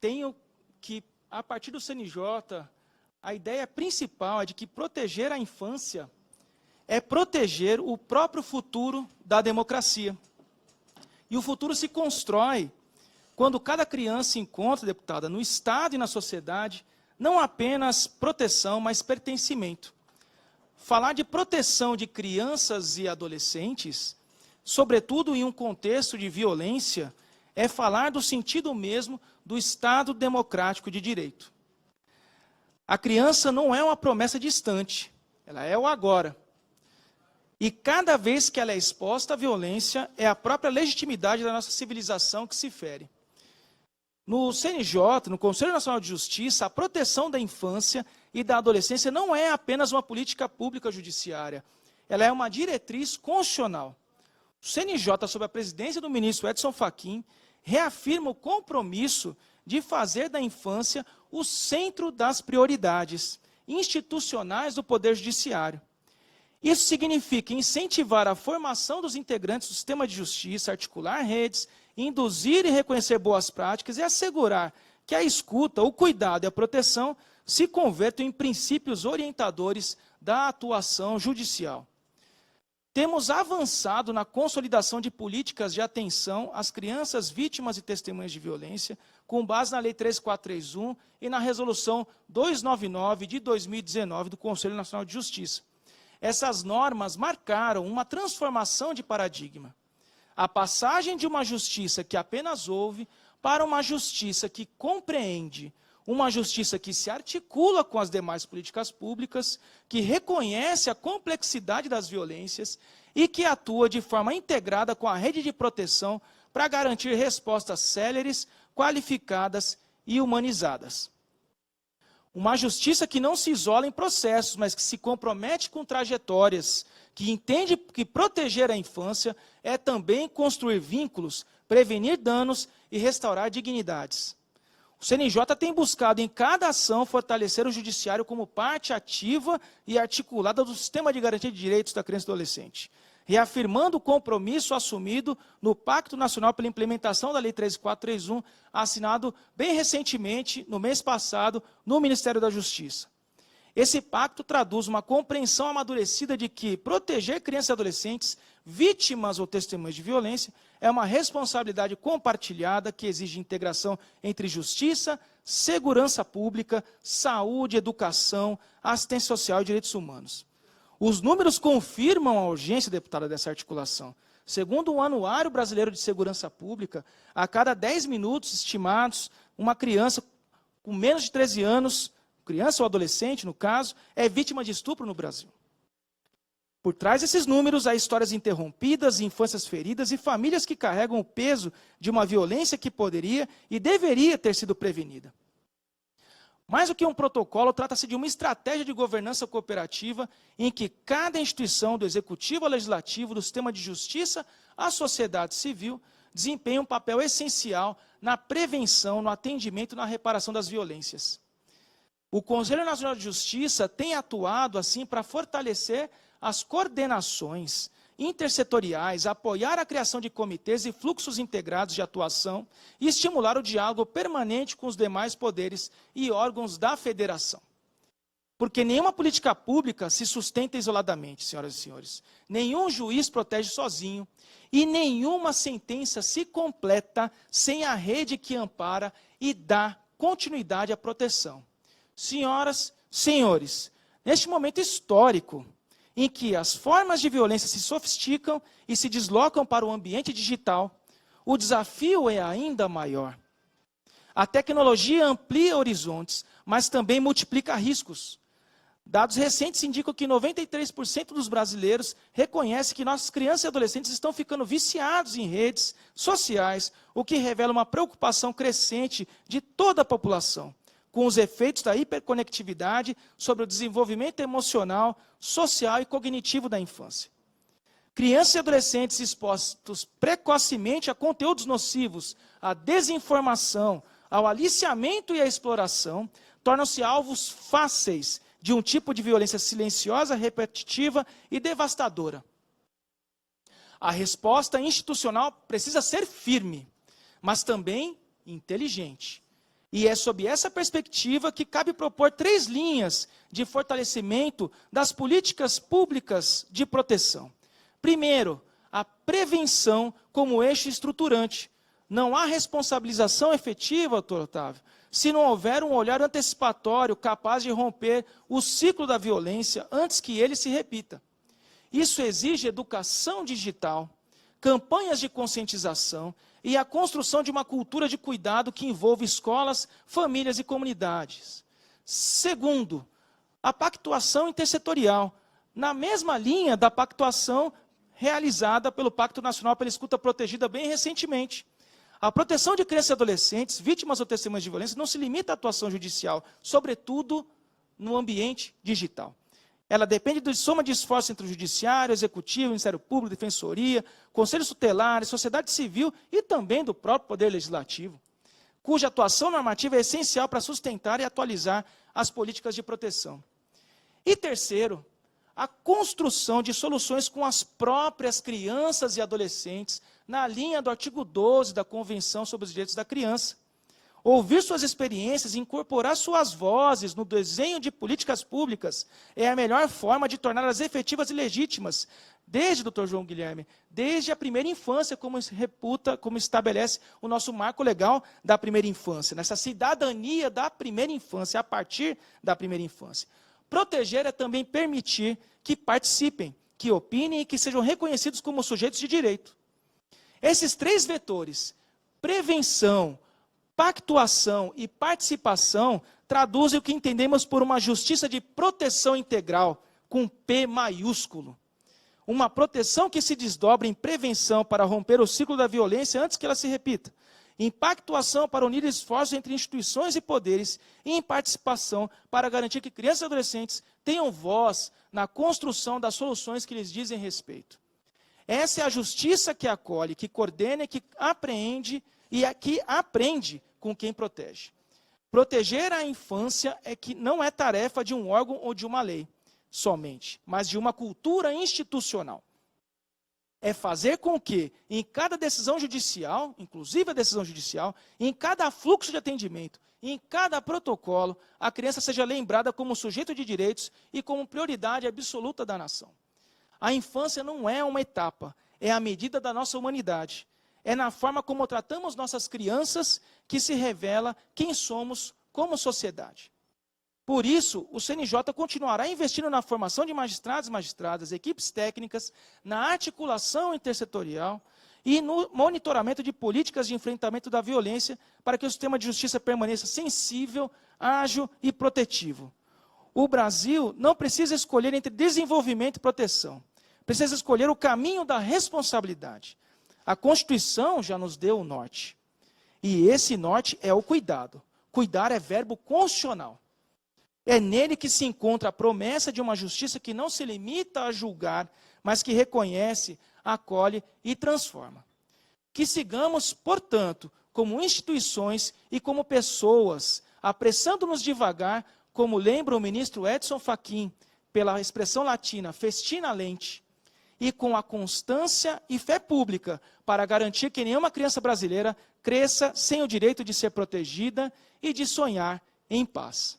tenho que, a partir do CNJ, a ideia principal é de que proteger a infância é proteger o próprio futuro da democracia. E o futuro se constrói quando cada criança encontra, deputada, no Estado e na sociedade, não apenas proteção, mas pertencimento. Falar de proteção de crianças e adolescentes, sobretudo em um contexto de violência, é falar do sentido mesmo do Estado democrático de direito. A criança não é uma promessa distante, ela é o agora. E cada vez que ela é exposta à violência, é a própria legitimidade da nossa civilização que se fere. No CNJ, no Conselho Nacional de Justiça, a proteção da infância e da adolescência não é apenas uma política pública judiciária, ela é uma diretriz constitucional. O CNJ, sob a presidência do ministro Edson Fachin, reafirma o compromisso de fazer da infância o centro das prioridades institucionais do Poder Judiciário. Isso significa incentivar a formação dos integrantes do sistema de justiça, articular redes, induzir e reconhecer boas práticas e assegurar que a escuta, o cuidado e a proteção se convertam em princípios orientadores da atuação judicial. Temos avançado na consolidação de políticas de atenção às crianças vítimas e testemunhas de violência, com base na Lei 13431 e na Resolução 299 de 2019 do Conselho Nacional de Justiça. Essas normas marcaram uma transformação de paradigma. A passagem de uma justiça que apenas ouve para uma justiça que compreende, uma justiça que se articula com as demais políticas públicas, que reconhece a complexidade das violências e que atua de forma integrada com a rede de proteção para garantir respostas céleres, qualificadas e humanizadas. Uma justiça que não se isola em processos, mas que se compromete com trajetórias, que entende que proteger a infância é também construir vínculos, prevenir danos e restaurar dignidades. O CNJ tem buscado em cada ação fortalecer o judiciário como parte ativa e articulada do sistema de garantia de direitos da criança e do adolescente, reafirmando o compromisso assumido no Pacto Nacional pela Implementação da Lei 13431, assinado bem recentemente, no mês passado, no Ministério da Justiça. Esse pacto traduz uma compreensão amadurecida de que proteger crianças e adolescentes, vítimas ou testemunhas de violência, é uma responsabilidade compartilhada que exige integração entre justiça, segurança pública, saúde, educação, assistência social e direitos humanos. Os números confirmam a urgência, deputada, dessa articulação. Segundo o Anuário Brasileiro de Segurança Pública, a cada 10 minutos estimados, uma criança com menos de 13 anos, criança ou adolescente, no caso, é vítima de estupro no Brasil. Por trás desses números, há histórias interrompidas, infâncias feridas e famílias que carregam o peso de uma violência que poderia e deveria ter sido prevenida. Mais do que um protocolo, trata-se de uma estratégia de governança cooperativa em que cada instituição, do executivo ao legislativo, do sistema de justiça à sociedade civil, desempenha um papel essencial na prevenção, no atendimento e na reparação das violências. O Conselho Nacional de Justiça tem atuado assim para fortalecer as coordenações intersetoriais, apoiar a criação de comitês e fluxos integrados de atuação e estimular o diálogo permanente com os demais poderes e órgãos da federação. Porque nenhuma política pública se sustenta isoladamente, senhoras e senhores. Nenhum juiz protege sozinho e nenhuma sentença se completa sem a rede que ampara e dá continuidade à proteção. Senhoras, senhores, neste momento histórico, em que as formas de violência se sofisticam e se deslocam para o ambiente digital, o desafio é ainda maior. A tecnologia amplia horizontes, mas também multiplica riscos. Dados recentes indicam que 93% dos brasileiros reconhecem que nossas crianças e adolescentes estão ficando viciados em redes sociais, o que revela uma preocupação crescente de toda a população, com os efeitos da hiperconectividade sobre o desenvolvimento emocional, social e cognitivo da infância. Crianças e adolescentes expostos precocemente a conteúdos nocivos, à desinformação, ao aliciamento e à exploração, tornam-se alvos fáceis de um tipo de violência silenciosa, repetitiva e devastadora. A resposta institucional precisa ser firme, mas também inteligente. E é sob essa perspectiva que cabe propor 3 linhas de fortalecimento das políticas públicas de proteção. Primeiro, a prevenção como eixo estruturante. Não há responsabilização efetiva, doutor Otávio, se não houver um olhar antecipatório capaz de romper o ciclo da violência antes que ele se repita. Isso exige educação digital, campanhas de conscientização e a construção de uma cultura de cuidado que envolva escolas, famílias e comunidades. Segundo, a pactuação intersetorial, na mesma linha da pactuação realizada pelo Pacto Nacional pela Escuta Protegida bem recentemente. A proteção de crianças e adolescentes, vítimas ou testemunhas de violência, não se limita à atuação judicial, sobretudo no ambiente digital. Ela depende de soma de esforços entre o Judiciário, o Executivo, o Ministério Público, Defensoria, Conselhos Tutelares, sociedade civil e também do próprio Poder Legislativo, cuja atuação normativa é essencial para sustentar e atualizar as políticas de proteção. E terceiro, a construção de soluções com as próprias crianças e adolescentes, na linha do artigo 12 da Convenção sobre os Direitos da Criança. Ouvir suas experiências e incorporar suas vozes no desenho de políticas públicas é a melhor forma de torná-las efetivas e legítimas, desde, doutor João Guilherme, desde a primeira infância, como estabelece o nosso marco legal da primeira infância, nessa cidadania da primeira infância, a partir da primeira infância. Proteger é também permitir que participem, que opinem e que sejam reconhecidos como sujeitos de direito. Esses 3 vetores, prevenção, pactuação e participação, traduzem o que entendemos por uma justiça de proteção integral, com P maiúsculo. Uma proteção que se desdobra em prevenção para romper o ciclo da violência antes que ela se repita, em pactuação para unir esforços entre instituições e poderes, e em participação para garantir que crianças e adolescentes tenham voz na construção das soluções que lhes dizem respeito. Essa é a justiça que acolhe, que coordena, que apreende e que aprende com quem protege. Proteger a infância não é tarefa de um órgão ou de uma lei somente, mas de uma cultura institucional. É fazer com que, em cada decisão judicial, inclusive a decisão judicial, em cada fluxo de atendimento, em cada protocolo, a criança seja lembrada como sujeito de direitos e como prioridade absoluta da nação. A infância não é uma etapa, é a medida da nossa humanidade. É na forma como tratamos nossas crianças que se revela quem somos como sociedade. Por isso, o CNJ continuará investindo na formação de magistrados e magistradas, equipes técnicas, na articulação intersetorial e no monitoramento de políticas de enfrentamento da violência para que o sistema de justiça permaneça sensível, ágil e protetivo. O Brasil não precisa escolher entre desenvolvimento e proteção. Precisa escolher o caminho da responsabilidade. A Constituição já nos deu o norte. E esse norte é o cuidado. Cuidar é verbo constitucional. É nele que se encontra a promessa de uma justiça que não se limita a julgar, mas que reconhece, acolhe e transforma. Que sigamos, portanto, como instituições e como pessoas, apressando-nos devagar, como lembra o ministro Edson Fachin, pela expressão latina festina lente, e com a constância e fé pública para garantir que nenhuma criança brasileira cresça sem o direito de ser protegida e de sonhar em paz.